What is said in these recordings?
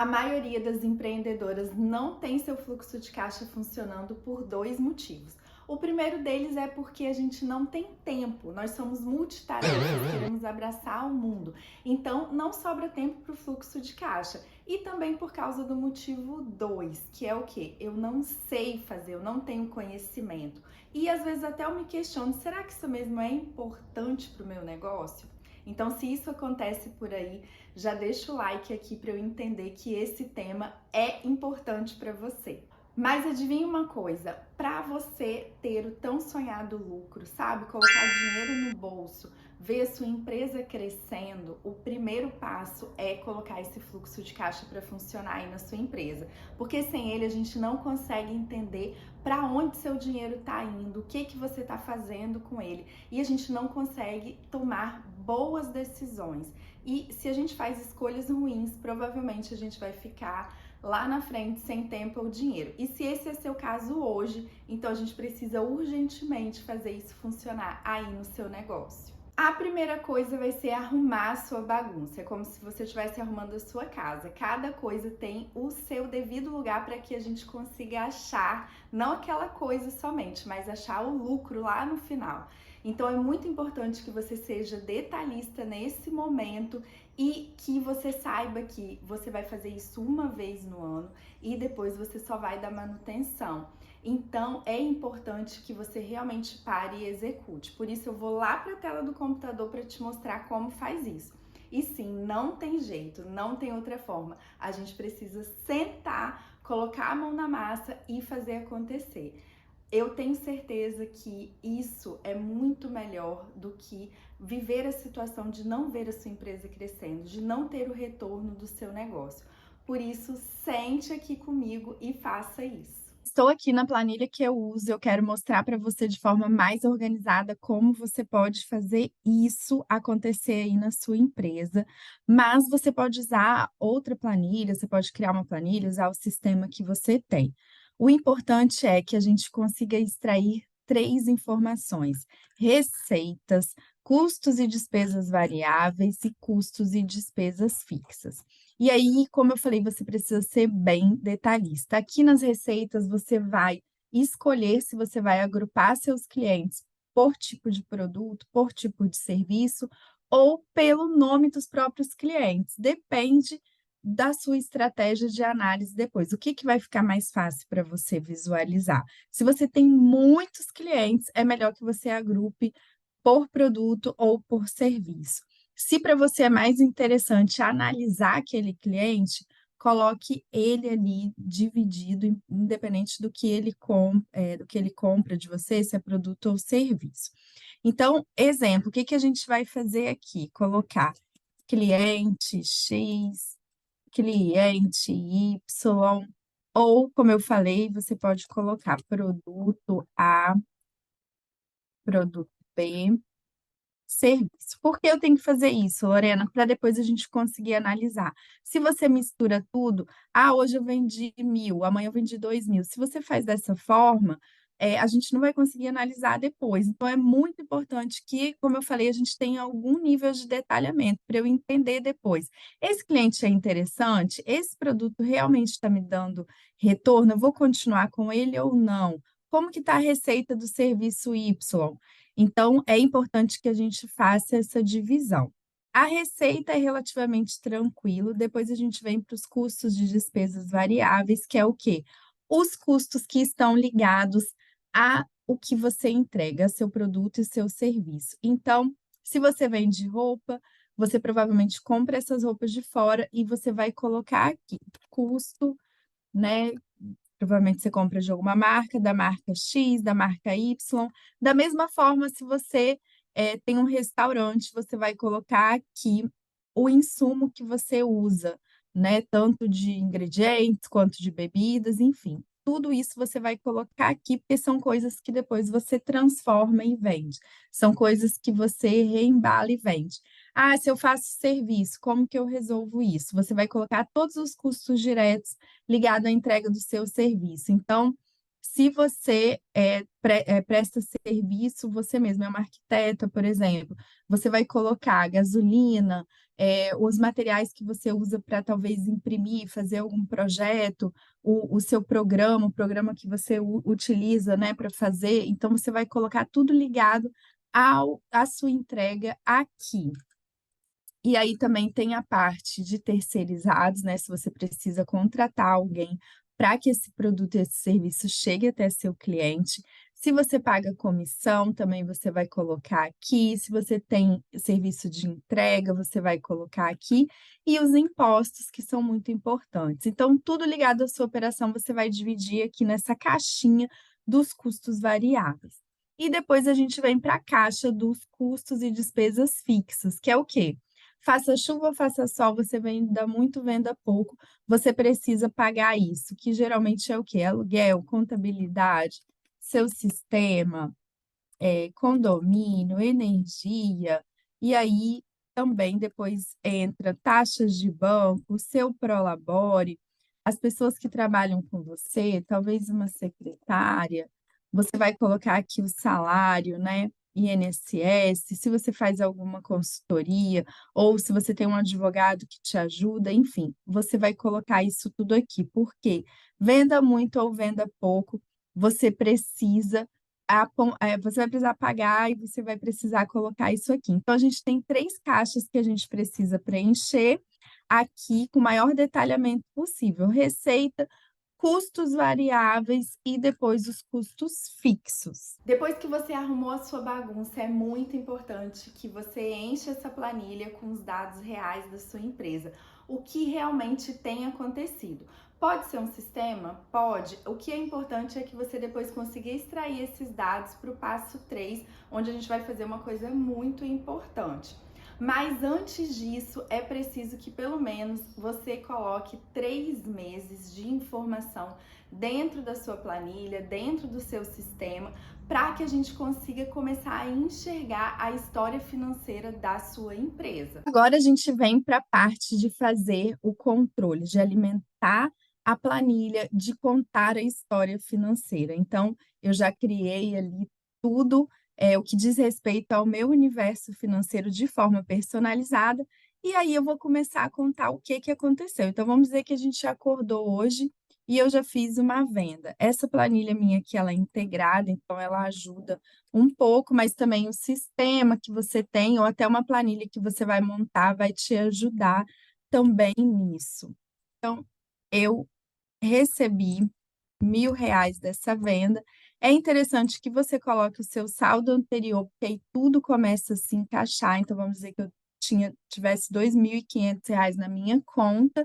A maioria das empreendedoras não tem seu fluxo de caixa funcionando por dois motivos. O primeiro deles é porque a gente não tem tempo, nós somos multitarefas, queremos abraçar o mundo, então não sobra tempo para o fluxo de caixa. E também por causa do motivo 2, que é o que? Eu não sei fazer, eu não tenho conhecimento. E às vezes até eu me questiono, será que isso mesmo é importante para o meu negócio? Então, se isso acontece por aí, já deixa o like aqui para eu entender que esse tema é importante para você. Mas adivinha uma coisa, para você ter o tão sonhado lucro, sabe? Colocar dinheiro no bolso, ver a sua empresa crescendo, o primeiro passo é colocar esse fluxo de caixa para funcionar aí na sua empresa. Porque sem ele a gente não consegue entender para onde seu dinheiro está indo, o que você está fazendo com ele, e a gente não consegue tomar boas decisões. E se a gente faz escolhas ruins, provavelmente a gente vai ficar lá na frente sem tempo ou dinheiro. E se esse é seu caso hoje, então a gente precisa urgentemente fazer isso funcionar aí no seu negócio. A primeira coisa vai ser arrumar a sua bagunça. É como se você estivesse arrumando a sua casa. Cada coisa tem o seu devido lugar para que a gente consiga achar, não aquela coisa somente, mas achar o lucro lá no final. Então é muito importante que você seja detalhista nesse momento e que você saiba que você vai fazer isso uma vez no ano e depois você só vai dar manutenção. Então é importante que você realmente pare e execute. Por isso eu vou lá para a tela do computador para te mostrar como faz isso. E sim, não tem jeito, não tem outra forma. A gente precisa sentar, colocar a mão na massa e fazer acontecer. Eu tenho certeza que isso é muito melhor do que viver a situação de não ver a sua empresa crescendo, de não ter o retorno do seu negócio. Por isso, sente aqui comigo e faça isso. Estou aqui na planilha que eu uso, eu quero mostrar para você de forma mais organizada como você pode fazer isso acontecer aí na sua empresa, mas você pode usar outra planilha, você pode criar uma planilha, usar o sistema que você tem. O importante é que a gente consiga extrair três informações: receitas, custos e despesas variáveis e custos e despesas fixas. E aí, como eu falei, você precisa ser bem detalhista. Aqui nas receitas, você vai escolher se você vai agrupar seus clientes por tipo de produto, por tipo de serviço ou pelo nome dos próprios clientes. Depende da sua estratégia de análise depois. O que que vai ficar mais fácil para você visualizar? Se você tem muitos clientes, é melhor que você agrupe por produto ou por serviço. Se para você é mais interessante analisar aquele cliente, coloque ele ali dividido, independente do que ele compra de você, se é produto ou serviço. Então, exemplo, o que que a gente vai fazer aqui? Colocar cliente X, cliente Y, ou, como eu falei, você pode colocar produto A, produto B, serviço. Por que eu tenho que fazer isso, Lorena? Para depois a gente conseguir analisar. Se você mistura tudo, hoje eu vendi 1.000, amanhã eu vendi 2.000. Se você faz dessa forma, a gente não vai conseguir analisar depois. Então, é muito importante que, como eu falei, a gente tenha algum nível de detalhamento para eu entender depois. Esse cliente é interessante? Esse produto realmente está me dando retorno? Eu vou continuar com ele ou não? Como que está a receita do serviço Y? Então, é importante que a gente faça essa divisão. A receita é relativamente tranquilo, depois a gente vem para os custos de despesas variáveis, que é o quê? Os custos que estão ligados a o que você entrega, seu produto e seu serviço. Então, se você vende roupa, você provavelmente compra essas roupas de fora e você vai colocar aqui custo, né? Provavelmente você compra de alguma marca, da marca X, da marca Y. Da mesma forma, se você tem um restaurante, você vai colocar aqui o insumo que você usa, né? Tanto de ingredientes quanto de bebidas, enfim. Tudo isso você vai colocar aqui, porque são coisas que depois você transforma e vende. São coisas que você reembala e vende. Se eu faço serviço, como que eu resolvo isso? Você vai colocar todos os custos diretos ligado à entrega do seu serviço. Então, se você presta serviço, você mesmo é uma arquiteta, por exemplo, você vai colocar gasolina, os materiais que você usa para talvez imprimir, fazer algum projeto, o seu programa, o programa que você utiliza, né, para fazer. Então, você vai colocar tudo ligado à sua entrega aqui. E aí também tem a parte de terceirizados, né? Se você precisa contratar alguém para que esse produto, esse serviço chegue até seu cliente. Se você paga comissão, também você vai colocar aqui. Se você tem serviço de entrega, você vai colocar aqui. E os impostos, que são muito importantes. Então, tudo ligado à sua operação, você vai dividir aqui nessa caixinha dos custos variáveis. E depois a gente vem para a caixa dos custos e despesas fixas, que é o quê? Faça chuva ou faça sol, você venda muito, venda pouco, você precisa pagar isso, que geralmente é o quê? Aluguel, contabilidade, seu sistema, condomínio, energia, e aí também depois entra taxas de banco, seu prolabore, as pessoas que trabalham com você, talvez uma secretária, você vai colocar aqui o salário, né? INSS, se você faz alguma consultoria, ou se você tem um advogado que te ajuda, enfim, você vai colocar isso tudo aqui, porque venda muito ou venda pouco, você precisa você vai precisar pagar e você vai precisar colocar isso aqui. Então, a gente tem 3 caixas que a gente precisa preencher aqui com o maior detalhamento possível: receita, custos variáveis e depois os custos fixos. Depois que você arrumou a sua bagunça, é muito importante que você encha essa planilha com os dados reais da sua empresa. O que realmente tem acontecido. Pode ser um sistema? Pode. O que é importante é que você depois consiga extrair esses dados para o passo 3, onde a gente vai fazer uma coisa muito importante. Mas antes disso, é preciso que pelo menos você coloque 3 meses de informação dentro da sua planilha, dentro do seu sistema, para que a gente consiga começar a enxergar a história financeira da sua empresa. Agora a gente vem para a parte de fazer o controle, de alimentar a planilha, de contar a história financeira. Então, eu já criei ali tudo o que diz respeito ao meu universo financeiro de forma personalizada, e aí eu vou começar a contar o que que aconteceu. Então, vamos dizer que a gente acordou hoje e eu já fiz uma venda. Essa planilha minha aqui, ela é integrada, então ela ajuda um pouco, mas também o sistema que você tem, ou até uma planilha que você vai montar, vai te ajudar também nisso. Então, eu recebi R$ 1.000 dessa venda. É interessante que você coloque o seu saldo anterior, porque aí tudo começa a se encaixar. Então, vamos dizer que eu tivesse R$ 2.500 na minha conta,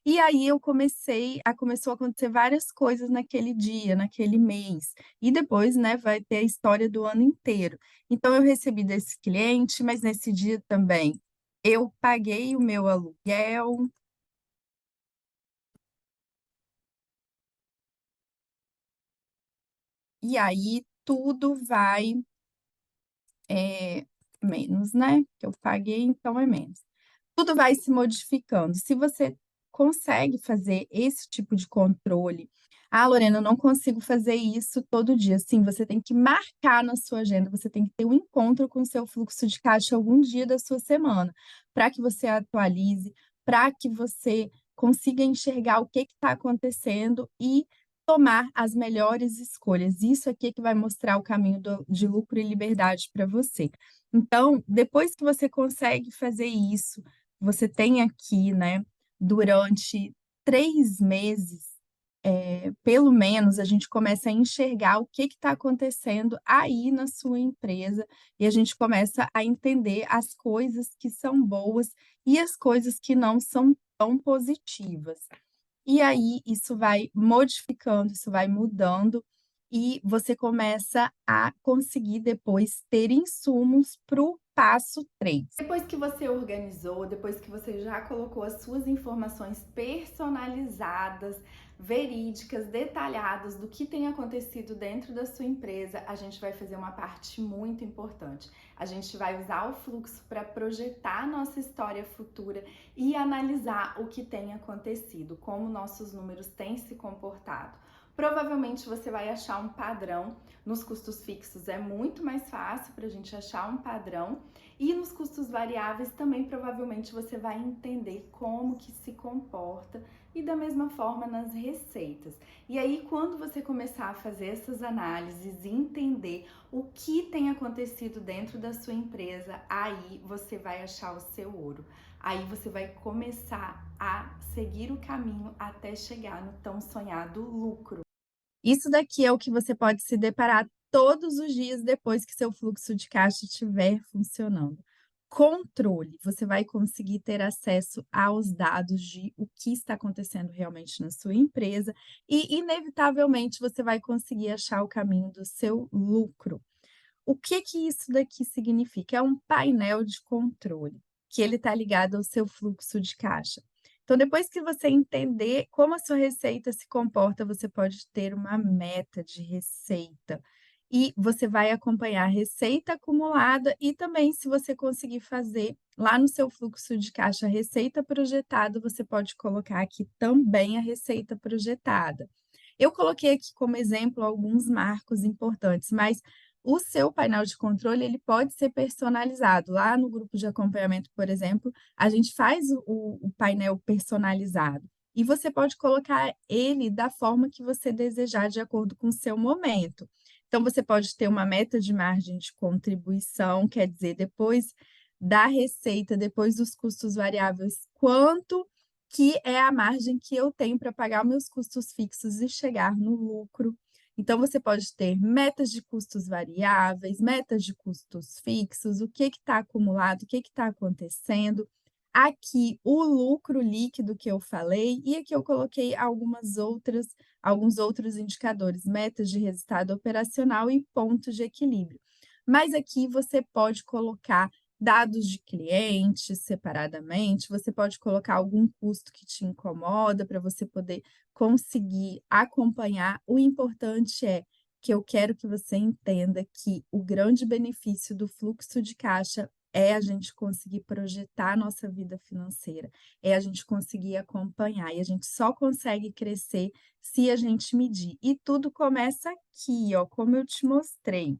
e aí começou a acontecer várias coisas naquele dia, naquele mês. E depois, né, vai ter a história do ano inteiro. Então, eu recebi desse cliente, mas nesse dia também eu paguei o meu aluguel. E aí tudo vai menos, né, que eu paguei, então é menos. Tudo vai se modificando. Se você consegue fazer esse tipo de controle: "Ah, Lorena, eu não consigo fazer isso todo dia". Sim, você tem que marcar na sua agenda, você tem que ter um encontro com o seu fluxo de caixa algum dia da sua semana, para que você atualize, para que você consiga enxergar o que está acontecendo e tomar as melhores escolhas. Isso aqui é que vai mostrar o caminho de lucro e liberdade para você. Então, depois que você consegue fazer isso, você tem aqui, né, durante 3 meses, pelo menos, a gente começa a enxergar o que está acontecendo aí na sua empresa e a gente começa a entender as coisas que são boas e as coisas que não são tão positivas. E aí isso vai modificando, isso vai mudando e você começa a conseguir depois ter insumos para o passo 3. Depois que você organizou, depois que você já colocou as suas informações personalizadas, verídicas, detalhadas do que tem acontecido dentro da sua empresa, a gente vai fazer uma parte muito importante. A gente vai usar o fluxo para projetar a nossa história futura e analisar o que tem acontecido, como nossos números têm se comportado. Provavelmente você vai achar um padrão. Nos custos fixos é muito mais fácil para a gente achar um padrão. E nos custos variáveis também provavelmente você vai entender como que se comporta e da mesma forma nas receitas. E aí quando você começar a fazer essas análises e entender o que tem acontecido dentro da sua empresa, aí você vai achar o seu ouro. Aí você vai começar a seguir o caminho até chegar no tão sonhado lucro. Isso daqui é o que você pode se deparar todos os dias depois que seu fluxo de caixa estiver funcionando. Controle, você vai conseguir ter acesso aos dados de o que está acontecendo realmente na sua empresa e, inevitavelmente, você vai conseguir achar o caminho do seu lucro. O que que isso daqui significa? É um painel de controle, que ele está ligado ao seu fluxo de caixa. Então, depois que você entender como a sua receita se comporta, você pode ter uma meta de receita. E você vai acompanhar a receita acumulada e também, se você conseguir fazer lá no seu fluxo de caixa a receita projetada, você pode colocar aqui também a receita projetada. Eu coloquei aqui como exemplo alguns marcos importantes, mas o seu painel de controle, ele pode ser personalizado. Lá no grupo de acompanhamento, por exemplo, a gente faz o painel personalizado. E você pode colocar ele da forma que você desejar, de acordo com o seu momento. Então, você pode ter uma meta de margem de contribuição, quer dizer, depois da receita, depois dos custos variáveis, quanto que é a margem que eu tenho para pagar meus custos fixos e chegar no lucro. Então, você pode ter metas de custos variáveis, metas de custos fixos, o que está acumulado, o que está acontecendo. Aqui, o lucro líquido que eu falei, e aqui eu coloquei alguns outros indicadores, metas de resultado operacional e pontos de equilíbrio. Mas aqui você pode colocar dados de clientes separadamente, você pode colocar algum custo que te incomoda para você poder conseguir acompanhar. O importante é que eu quero que você entenda que o grande benefício do fluxo de caixa é a gente conseguir projetar a nossa vida financeira, é a gente conseguir acompanhar, e a gente só consegue crescer se a gente medir. E tudo começa aqui, ó, como eu te mostrei,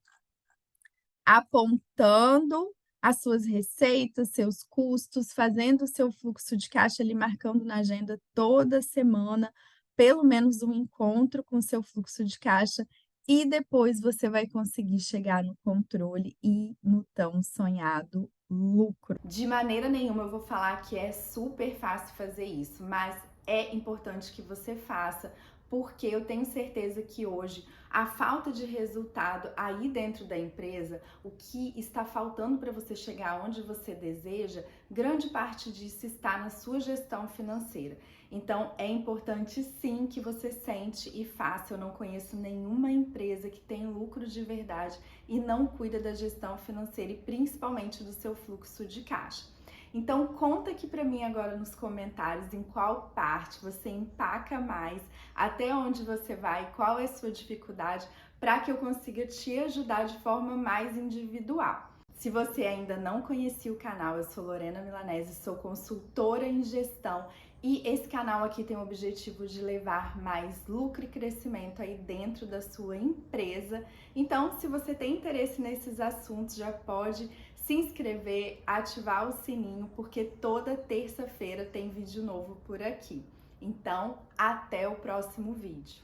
apontando as suas receitas, seus custos, fazendo o seu fluxo de caixa ali, marcando na agenda toda semana, pelo menos um encontro com o seu fluxo de caixa, e depois você vai conseguir chegar no controle e no tão sonhado lucro. De maneira nenhuma eu vou falar que é super fácil fazer isso, mas é importante que você faça, porque eu tenho certeza que hoje a falta de resultado aí dentro da empresa, o que está faltando para você chegar onde você deseja, grande parte disso está na sua gestão financeira. Então é importante sim que você sente e faça. Eu não conheço nenhuma empresa que tem lucro de verdade e não cuida da gestão financeira e principalmente do seu fluxo de caixa. Então conta aqui para mim agora nos comentários em qual parte você empaca mais, até onde você vai, qual é a sua dificuldade, para que eu consiga te ajudar de forma mais individual. Se você ainda não conhecia o canal, eu sou Lorena Milanese, sou consultora em gestão e esse canal aqui tem o objetivo de levar mais lucro e crescimento aí dentro da sua empresa. Então, se você tem interesse nesses assuntos, já pode se inscrever, ativar o sininho, porque toda terça-feira tem vídeo novo por aqui. Então, até o próximo vídeo.